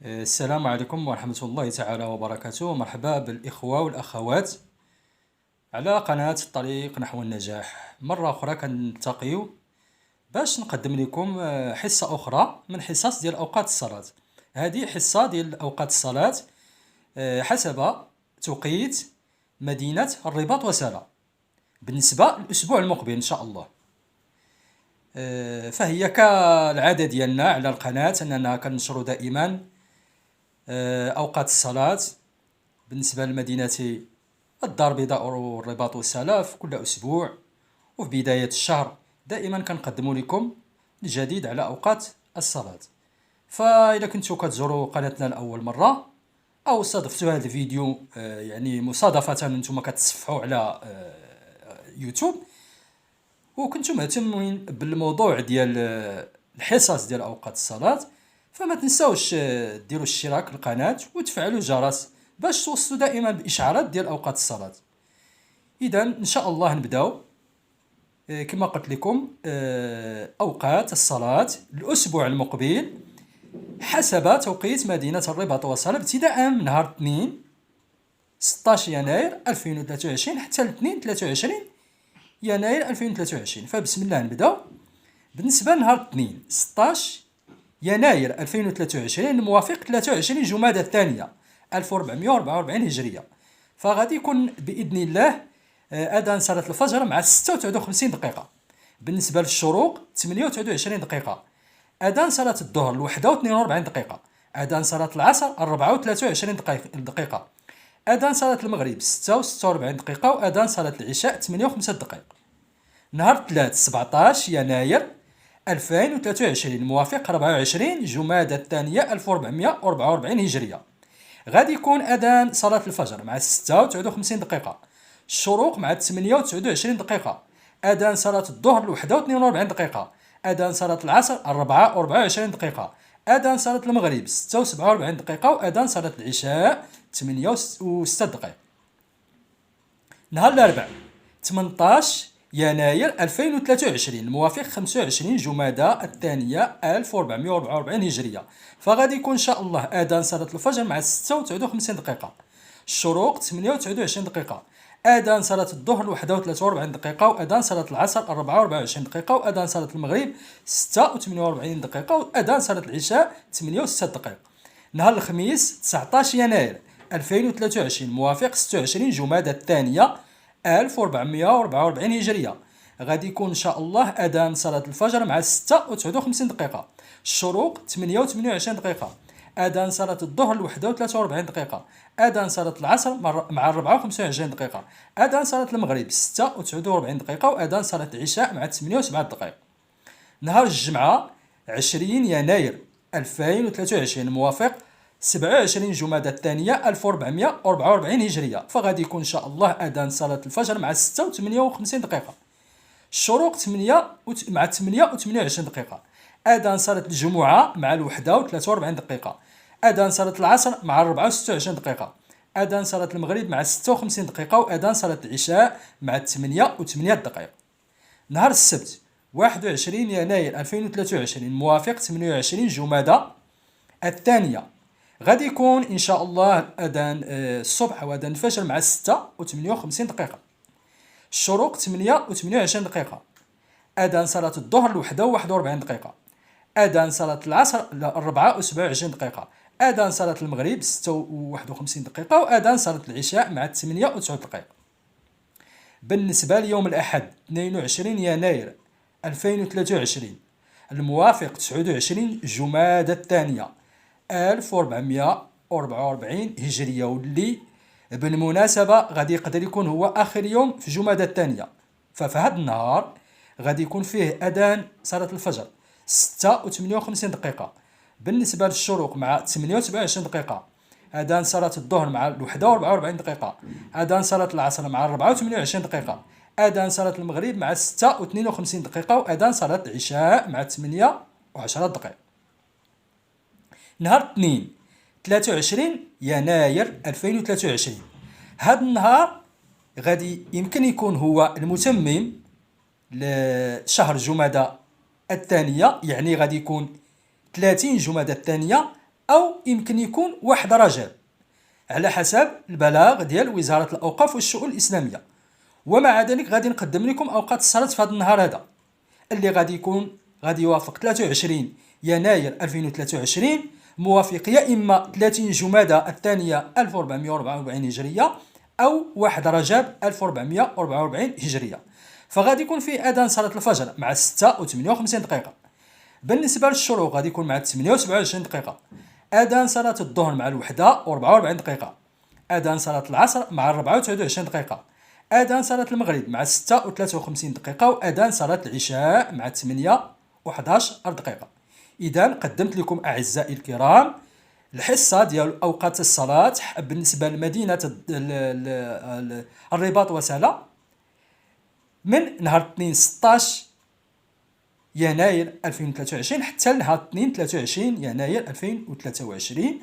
السلام عليكم ورحمة الله تعالى وبركاته. مرحبا بالإخوة والأخوات على قناة الطريق نحو النجاح. مرة أخرى كنلتقيو باش نقدم لكم حصة أخرى من حصص ديال أوقات الصلاة. هذه حصة ديال أوقات الصلاة حسب توقيت مدينة الرباط وسلا بالنسبة للأسبوع المقبل إن شاء الله. فهي كالعادة ديالنا على القناة أننا كننشر دائما أوقات الصلاة بالنسبة لمدينة الدار البيضاء والرباط والسلا في كل أسبوع، وفي بداية الشهر دائما كنقدم لكم الجديد على أوقات الصلاة. فإذا كنتوا كتزوروا قناتنا لأول مرة أو صادفتوا هذا الفيديو يعني مصادفة أنتم كتصفحوا على يوتيوب وكنتم مهتمين بالموضوع ديال الحصص ديال أوقات الصلاة، فما تنساوش ديروا اشتراك للقناة وتفعلوا الجرس باش توصلوا دائما بإشعارات ديال أوقات الصلاة. إذا إن شاء الله نبداو كما قلت لكم أوقات الصلاة الأسبوع المقبل حسب توقيت مدينة الرباط وسلا ابتداء من نهار 2 16 يناير 2023 حتى ل 2 23 يناير 2023. فبسم الله نبداو. بالنسبة لنهار 2 16 يناير 2023 الموافق 23 جمادى الثانية 1444 هجرية، فغادي يكون بإذن الله أذان صلاة الفجر مع 56 دقيقة. بالنسبة للشروق 28 دقيقة. أذان صلاة الظهر 41 دقيقة. أذان صلاة العصر 23 دقيقة. أذان صلاة المغرب 46 دقيقة. وأذان صلاة العشاء 58 دقائق. نهار 3 17 يناير 2023 الموافق 24 جمادى الثانية 1444 هجرية، غادي يكون أذان صلاة الفجر مع 56 دقيقة. الشروق مع 28 دقيقة. أذان صلاة الظهر 41 دقيقة. أذان صلاة العصر 24 دقيقة. أذان صلاة المغرب 46 دقيقة. وأذان صلاة العشاء 8 دقائق. نهار الأربعاء 18 يناير 2023 الموافق 25 جمادى الثانية 1444 هجرية، فغادي يكون إن شاء الله أذان صلاة الفجر مع 56 دقيقة. الشروق 28 دقيقة. أذان صلاة الظهر 41 دقيقة. وأذان صلاة العصر 24 دقيقة. وأذان صلاة المغرب 46 دقيقة. وأذان صلاة العشاء 8 دقائق. نهار الخميس 19 يناير 2023 موافق 26 جمادى الثانية 1444 هجرية، غادي يكون إن شاء الله أذان صلاة الفجر مع 56 دقيقة. الشروق 28 دقيقة. أذان صلاة الظهر 41 دقيقة. أذان صلاة العصر مع 54 دقيقة. أذان صلاة المغرب 46 دقيقة. وأذان صلاة العشاء مع 8 دقائق. نهار الجمعة 20 يناير 2023 الموافق 27 جمادى الثانية 1444 هجرية، فغادي يكون إن شاء الله أذان صلاة الفجر مع 6 و58 دقيقة. الشروق 8 مع 8 و28 دقيقة. أذان صلاة الجمعة مع 1 و43 دقيقة. أذان صلاة العصر مع 26 دقيقة. أذان صلاة المغرب مع 56 دقيقة. وأذان صلاة العشاء مع 8 و8 دقائق. نهار السبت 21 يناير 2023 موافق 28 جمادى الثانية، غادي يكون إن شاء الله أذان الصبح وأذان الفجر مع 6 و58 دقيقة. الشروق 8 و28 دقيقة. أذان صلاة الظهر 1 و41 دقيقة. أذان صلاة العصر 4 و27 دقيقة. أذان صلاة المغرب 6 و51 دقيقة. وأذان صلاة العشاء مع 8 و9 دقائق. بالنسبة ليوم الأحد 22 يناير 2023 الموافق 29 جمادى الثانية 1444 هجرية، واللي بالمناسبة غادي يقدر يكون هو آخر يوم في جمادى الثانية، ففي هذا النهار غادي يكون فيه أذان صلاة الفجر 6 و58 دقيقة. بالنسبة للشروق مع 28 دقيقة. أذان صلاة الظهر مع 1 و44 دقيقة. أذان صلاة العصر مع 24 دقيقة. أذان صلاة المغرب مع 6 و52 دقيقة. وأذان صلاة العشاء مع 8 و10 دقائق. نهار 2 23 يناير 2023 هذا النهار غادي يمكن يكون هو المتمم لشهر جمادى الثانية، يعني غادي يكون 30 جمادى الثانية أو يمكن يكون 1 رجب على حسب البلاغ ديال وزارة الأوقاف والشؤون الإسلامية. ومع ذلك غادي نقدم لكم أوقات الصلاة في هذا النهار هذا اللي غادي يوافق 23 يناير 2023، موافق يا إما 30 جمادى الثانية 1444 هجرية أو 1 رجب 1444 هجرية. فغادي يكون فيه أذان صلاة الفجر مع 6 و 58 دقيقة. بالنسبة للشروق غادي يكون مع 8 و 27 دقيقة. أذان صلاة الظهر مع 1 و 44 دقيقة. أذان صلاة العصر مع 4 و 29 دقيقة. أذان صلاة المغرب مع 6 و 53 دقيقة. وأذان صلاة العشاء مع 8 و 11 دقيقة. إذا قدمت لكم أعزائي الكرام الحصة ديال أوقات الصلاة بالنسبة لمدينة الرباط وسلا من نهار 2 16 يناير 2023 حتى نهار 2 23 يناير 2023.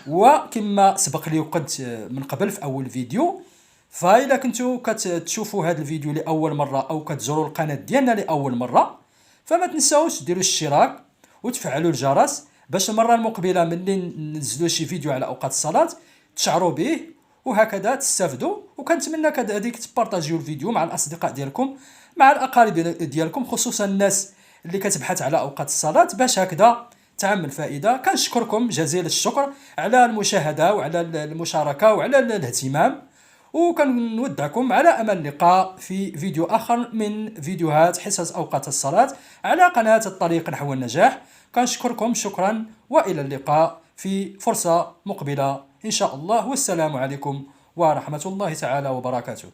وكما سبق لي وقلت من قبل في أول فيديو، فإذا كنتو كتشوفوا هذا الفيديو لأول مرة أو كتزوروا القناة ديالنا لأول مرة، فما تنساوش ديروا الاشتراك وتفعلوا الجرس باش المرة المقبلة ملي ننزلوا شي فيديو على أوقات الصلاة تشعروا به، وهكذا تستافدوا. وكنتمنى كذلك تبارطاجيو الفيديو مع الأصدقاء ديالكم، مع الأقارب ديالكم، خصوصا الناس اللي كتبحث على أوقات الصلاة، باش هكذا تعم الفائدة. كنشكركم جزيل الشكر على المشاهدة وعلى المشاركة وعلى الاهتمام، وكنودعكم على أمل اللقاء في فيديو آخر من فيديوهات حصص أوقات الصلاة على قناة الطريق نحو النجاح. كنشكركم شكرا، وإلى اللقاء في فرصة مقبلة إن شاء الله، والسلام عليكم ورحمة الله تعالى وبركاته.